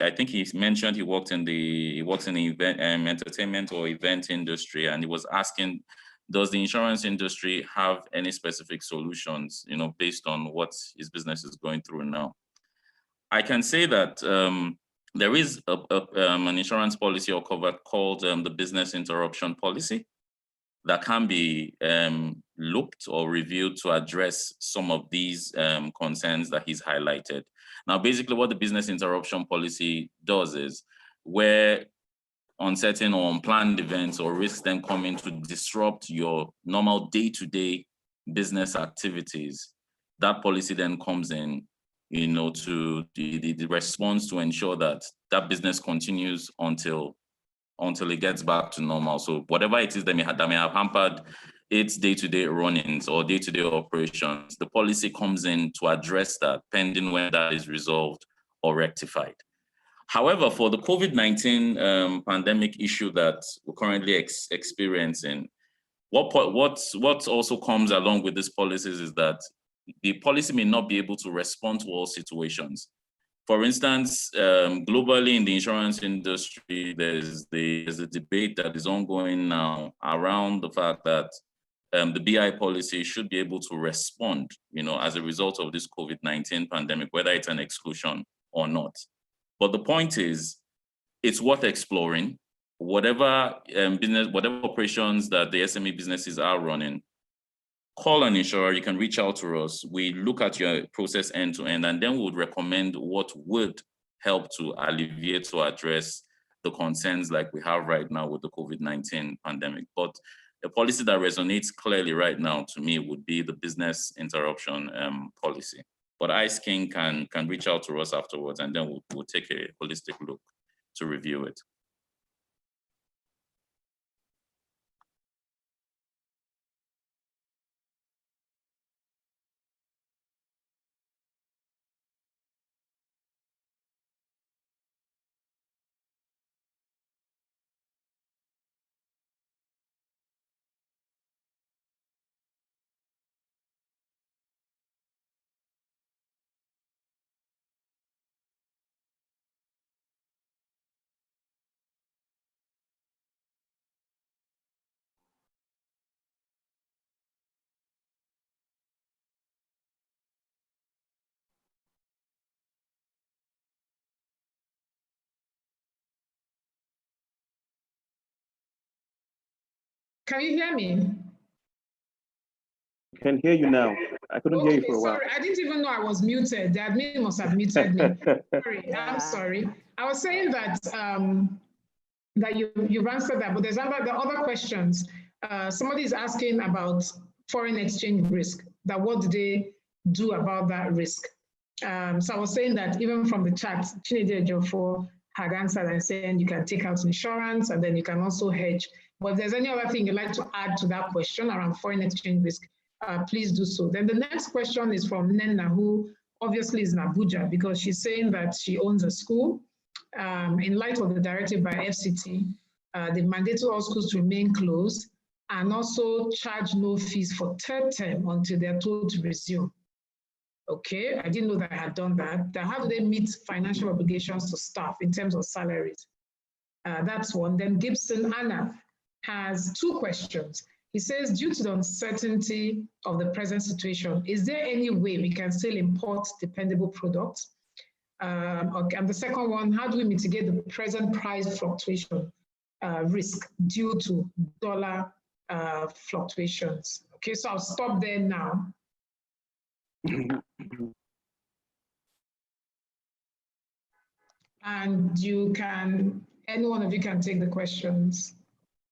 I think he mentioned he works in the event entertainment or event industry, and he was asking, does the insurance industry have any specific solutions, based on what his business is going through now? I can say that there is an insurance policy or cover called the business interruption policy that can be looked or reviewed to address some of these concerns that he's highlighted. Now, basically what the business interruption policy does is, where uncertain or unplanned events or risks then come in to disrupt your normal day-to-day business activities, that policy then comes in, to the response to ensure that that business continues until it gets back to normal. So whatever it is that may have hampered its day-to-day runnings or day-to-day operations, the policy comes in to address that, pending when that is resolved or rectified. However, for the COVID-19 pandemic issue that we're currently experiencing, what also comes along with these policies is that the policy may not be able to respond to all situations. For instance, globally in the insurance industry, there's a debate that is ongoing now around the fact that the BI policy should be able to respond, as a result of this COVID-19 pandemic, whether it's an exclusion or not. But the point is, it's worth exploring. Whatever whatever operations that the SME businesses are running, call an insurer. You can reach out to us. We look at your process end to end, and then we would recommend what would help to alleviate or address the concerns like we have right now with the COVID-19 pandemic. But a policy that resonates clearly right now to me would be the business interruption policy. But Ice King can reach out to us afterwards, and then we'll take a holistic look to review it. Can you hear me? I can hear you now. I couldn't hear you for a while. Sorry, I didn't even know I was muted. The admin must have muted me. Sorry, I'm sorry. I was saying that that you've answered that, but there's the other questions. Somebody is asking about foreign exchange risk, that what do they do about that risk? So I was saying that even from the chat, Chinedu Ejiofor had answered and saying you can take out insurance and then you can also hedge. But if there's any other thing you'd like to add to that question around foreign exchange risk, please do so. Then the next question is from Nenna, who obviously is in Abuja, because she's saying that she owns a school. In light of the directive by FCT, they've mandated all schools to remain closed and also charge no fees for third term until they're told to resume. Okay, I didn't know that I had done that. How do they meet financial obligations to staff in terms of salaries? That's one. Then Gibson Anna has two questions. He says, due to the uncertainty of the present situation, is there any way we can still import dependable products? Okay, and the second one, how do we mitigate the present price fluctuation risk due to dollar fluctuations? Okay, so I'll stop there now. And you can, any one of you can take the questions.